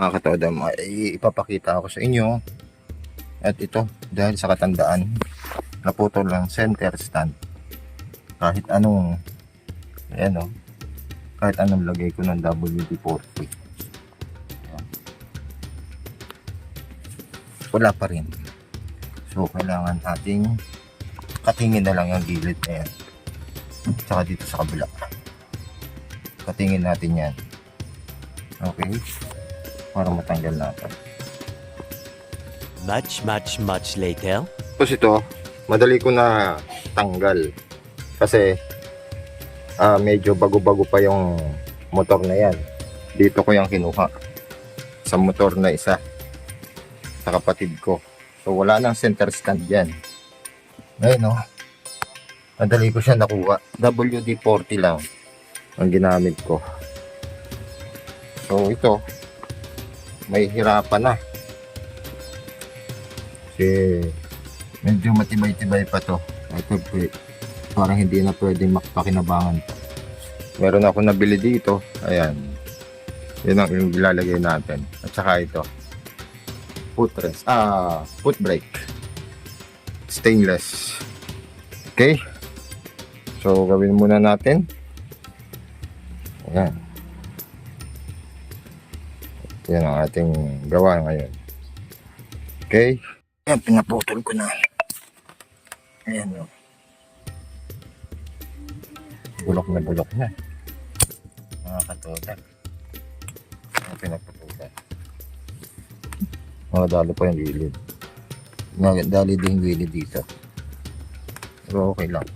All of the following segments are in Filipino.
mga katodam, ay ipapakita ako sa inyo. At ito, dahil sa katandaan, naputol lang center stand. Kahit anong, ayan o, kahit anong lagay ko ng WD-40, wala pa rin. So, kailangan ating katingin na lang yung gilid na yan. Tsaka dito sa kabila. Katingin natin yan. Okay? Para matanggal natin. Much later. Tapos ito, madali ko na tanggal. Kasi, medyo bago-bago pa yung motor na yan. Dito ko yung kinuha. Sa motor na isa. Sa kapatid ko. So, wala nang center stand yan. Ngayon, no? Madali ko siya nakuha. WD-40 lang ang ginamit ko. So, ito, may hirapan na. Kasi, medyo matibay-tibay pa to. Ito, parang hindi na pwedeng makapakinabangan. Meron ako nabili dito. Ayan. Yun ang ilalagay natin. At saka ito. Footrest. Foot brake. Stainless. Okay. So, gawin muna natin. Ayan. Yan ang ating gawa ngayon. Okay. Ayan, pinaputol ko na. Ayan o. Bulok na bulok na. Mga katoda. Ayan, pinaputulan. Mga dalo pa yung gilid. Dali din yung gilid dito. Pero okay lang.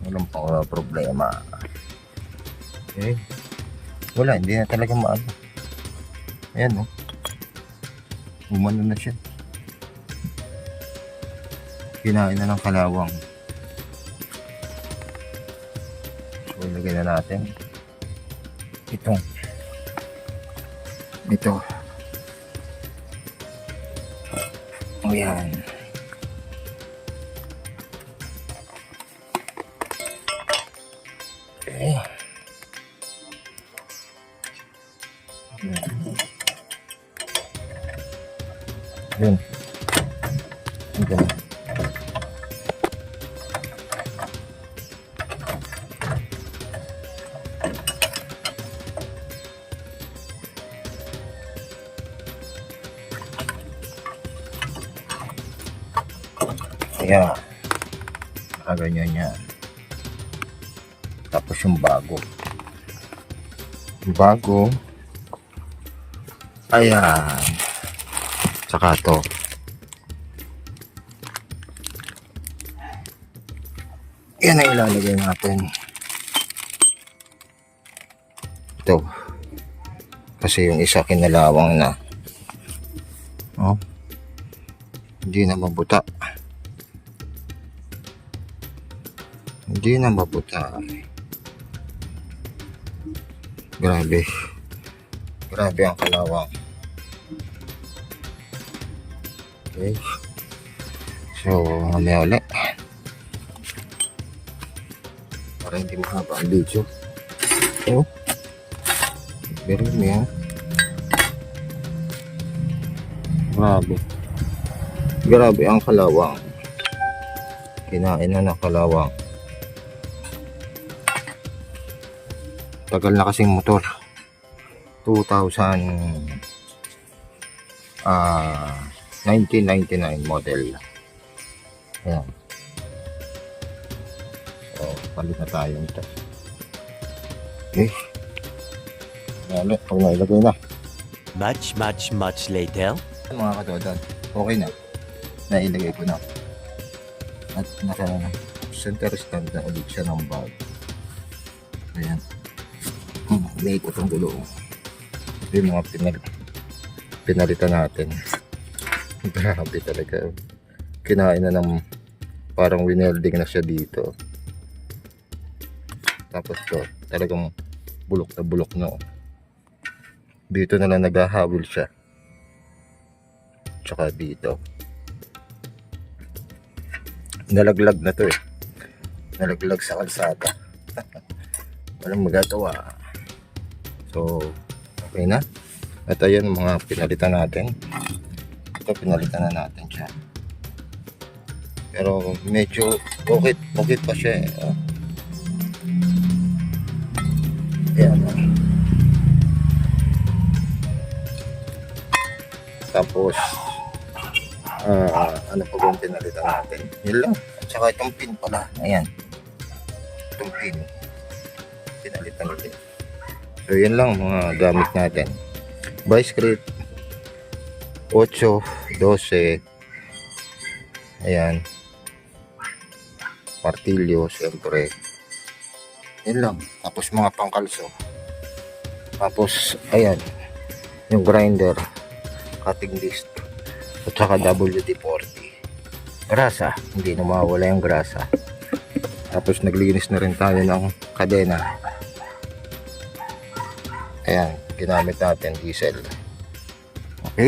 Walang pang problema. Okay. Wala, hindi na talaga maano. Ayan o. Umano na siya. Kinain na ng kalawang. So, ilagay na natin. Ito. Ayan. Okay. Yun. Yun. Kaya nakaganyan yan. Tapos yung bago. Ayan. Saka to. Yan ang ilalagay natin. Ito. Kasi yung isa kinalawang na. Oh. Hindi na mabuta. Grabe ang kalawang. Okay. So, mamaya ulit. Para hindi mahaba ang video. Oh. Pero yan. Grabe ang kalawang. Kinain na ng kalawang. Tagal na kasing motor. 1999 model. Ayan. So, palit na tayo nito. Okay. Ayan, pag nailagay na. Much later. Mga katodan, okay na. Nailagay ko na. At naka center stand na ulit siya ng bag. Ayan. May ikot ang gulo. Ito yung mga pinalitan natin. Grabe talaga. Kinain na ng parang winelding na siya dito. Tapos to, talagang bulok na. Dito na lang naghahabol siya. Tsaka dito. Nalaglag na to eh. Nalaglag sa kalsada. Walang magagawa. So, okay na. At ayan mga pinalitan natin. Ito pinalitan na natin siya. Pero medyo okay pa siya eh. Oh. Ayan. Tapos ano pa ba yung pinalitan natin? Yun lang. At saka itong pin pala. Ayan. Itong pin. Pinalitan natin. So yun lang mga gamit natin. Vice grip 8, 12. Ayan. Martilyo, siyempre. Yun lang. Tapos mga pangkalso. Tapos, ayan. Yung grinder. Cutting disc. At saka WD-40. Grasa. Hindi na mawawala yung grasa. Tapos, naglinis na rin tayo ng kadena. Ayan. Ginamit natin diesel. Okay.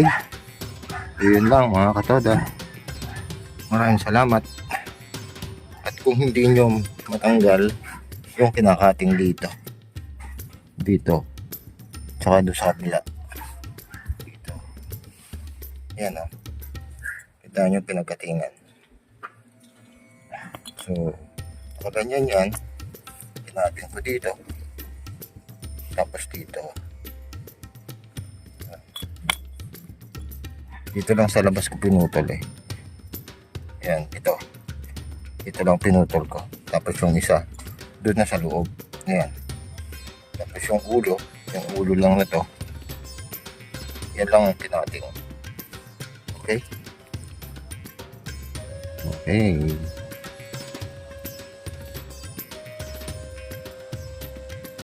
Yun lang mga katoda. Maraming salamat. At kung hindi nyo matanggal yung kinakating dito tsaka doon sa kabila dito, yan o, kita nyo pinagkatingan. So pag ganyan yan, pinatin ko dito, tapos dito lang sa labas ko pinutol eh. Yan, ito lang pinutol ko. Tapos yung isa doon na sa loob. Ayan. Tapos yung ulo lang na to, yan lang ang pinating. Okay.